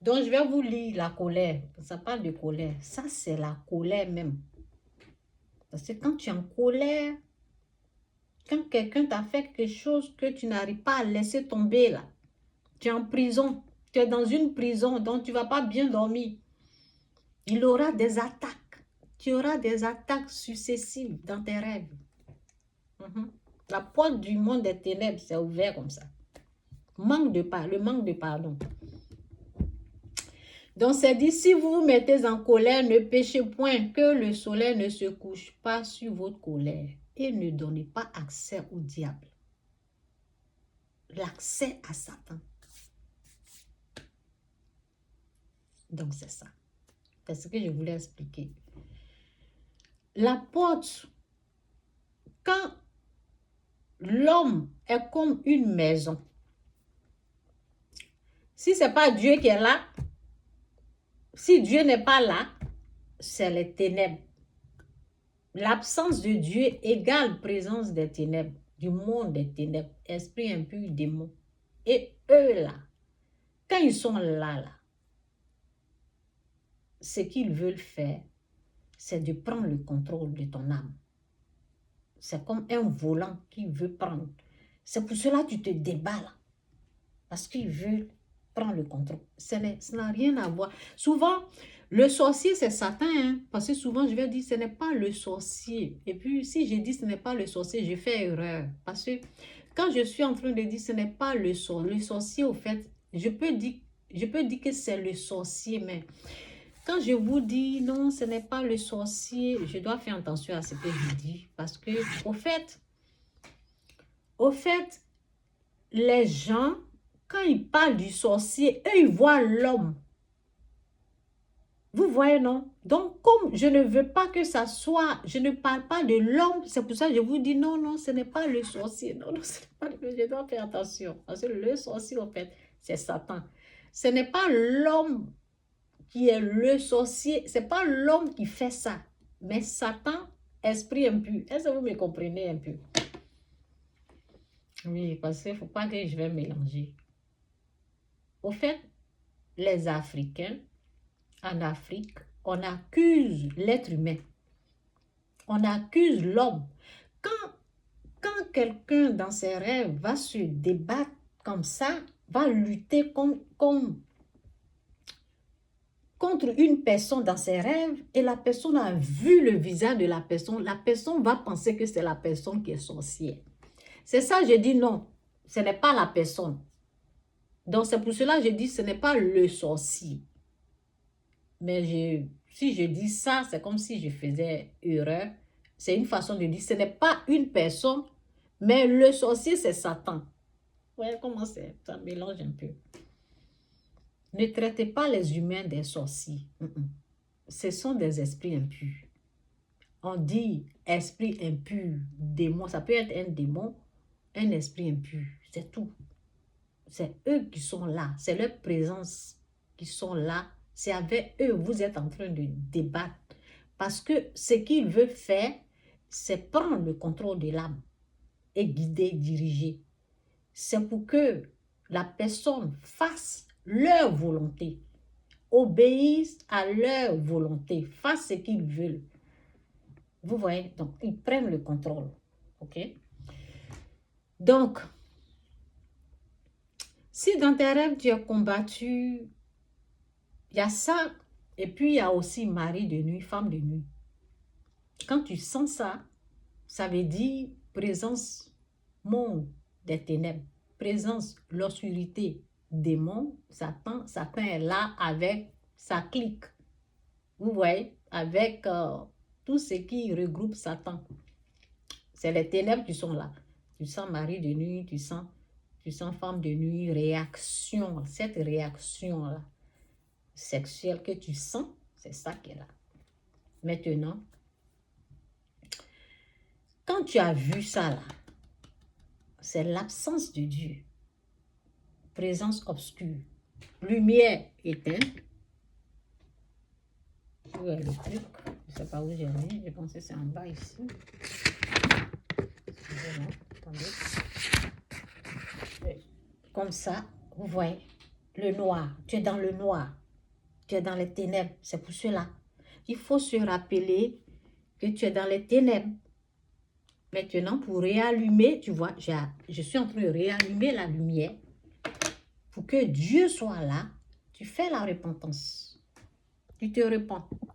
Donc, je vais vous lire la colère. Ça parle de colère. Ça, c'est la colère même. Parce que quand tu es en colère, quand quelqu'un t'a fait quelque chose que tu n'arrives pas à laisser tomber là, tu es en prison, tu es dans une prison, donc tu ne vas pas bien dormir. Il aura des attaques. Tu auras des attaques successives dans tes rêves. La porte du monde des ténèbres s'est ouverte comme ça. Le manque de pardon. Donc c'est dit, si vous vous mettez en colère, ne péchez point, que le soleil ne se couche pas sur votre colère et ne donnez pas accès au diable. L'accès à Satan. Donc c'est ça. C'est ce que je voulais expliquer. La porte, quand l'homme est comme une maison, si ce n'est pas Dieu qui est là, si Dieu n'est pas là, c'est les ténèbres. L'absence de Dieu égale présence des ténèbres, du monde des ténèbres, esprit impur, démon. Et eux là, quand ils sont là, ce qu'ils veulent faire, c'est de prendre le contrôle de ton âme. C'est comme un volant qu'ils veulent prendre. C'est pour cela que tu te débats là. Parce qu'ils veulent prendre le contrôle. Ça n'a rien à voir. Souvent, le sorcier, c'est Satan. Hein? Parce que souvent, je vais dire, ce n'est pas le sorcier. Et puis, si je dis ce n'est pas le sorcier, je fais erreur. Parce que quand je suis en train de dire ce n'est pas le sorcier, le sorcier, au fait, je peux dire que c'est le sorcier, mais quand je vous dis non, ce n'est pas le sorcier, je dois faire attention à ce que je dis. Parce que, au fait, les gens, quand ils parlent du sorcier, eux, ils voient l'homme. Vous voyez, non? Donc, comme je ne veux pas que ça soit, je ne parle pas de l'homme, c'est pour ça que je vous dis non, non, ce n'est pas le sorcier. Non, non, ce n'est pas le, je dois faire attention. Parce que le sorcier, en fait, c'est Satan. Ce n'est pas l'homme qui est le sorcier, ce n'est pas l'homme qui fait ça. Mais Satan, esprit impur. Est-ce que vous me comprenez un peu? Oui, parce qu'il ne faut pas que je vais mélanger. Au fait, les Africains, en Afrique, on accuse l'être humain. On accuse l'homme. Quand quelqu'un dans ses rêves va se débattre comme ça, va lutter contre une personne dans ses rêves et la personne a vu le visage de la personne va penser que c'est la personne qui est sorcière. C'est ça, je dis non, ce n'est pas la personne. Donc c'est pour cela que je dis ce n'est pas le sorcier. Mais si je dis ça, c'est comme si je faisais erreur. C'est une façon de dire, ce n'est pas une personne, mais le sorcier, c'est Satan. Vous voyez comment ça mélange un peu. Ne traitez pas les humains des sorciers. Ce sont des esprits impurs. On dit esprit impur, démon. Ça peut être un démon, un esprit impur. C'est tout. C'est eux qui sont là. C'est leur présence qui sont là. C'est avec eux vous êtes en train de débattre. Parce que ce qu'ils veulent faire, c'est prendre le contrôle de l'âme et guider, diriger. C'est pour que la personne fasse leur volonté, obéisse à leur volonté, fasse ce qu'ils veulent. Vous voyez, donc ils prennent le contrôle. OK? Donc, si dans tes rêves tu as combattu, il y a ça, et puis il y a aussi mari de nuit, femme de nuit. Quand tu sens ça, ça veut dire présence monde des ténèbres, présence l'obscurité, démon, Satan. Satan est là avec sa clique. Vous voyez, avec tout ce qui regroupe Satan. C'est les ténèbres qui sont là. Tu sens mari de nuit, tu sens femme de nuit, réaction, cette réaction-là sexuelle que tu sens, c'est ça qui est là. Maintenant, quand tu as vu ça là, c'est l'absence de Dieu. Présence obscure. Lumière éteinte. Où est le truc? Je ne sais pas où j'ai mis. Je pense que c'est en bas ici. Excusez-moi. Attendez. Comme ça, vous voyez. le noir. Tu es dans le noir. Tu es dans les ténèbres. C'est pour cela. Il faut se rappeler que tu es dans les ténèbres. Maintenant, pour réallumer, tu vois, je suis en train de réallumer la lumière. Pour que Dieu soit là, tu fais la repentance. Tu te repens.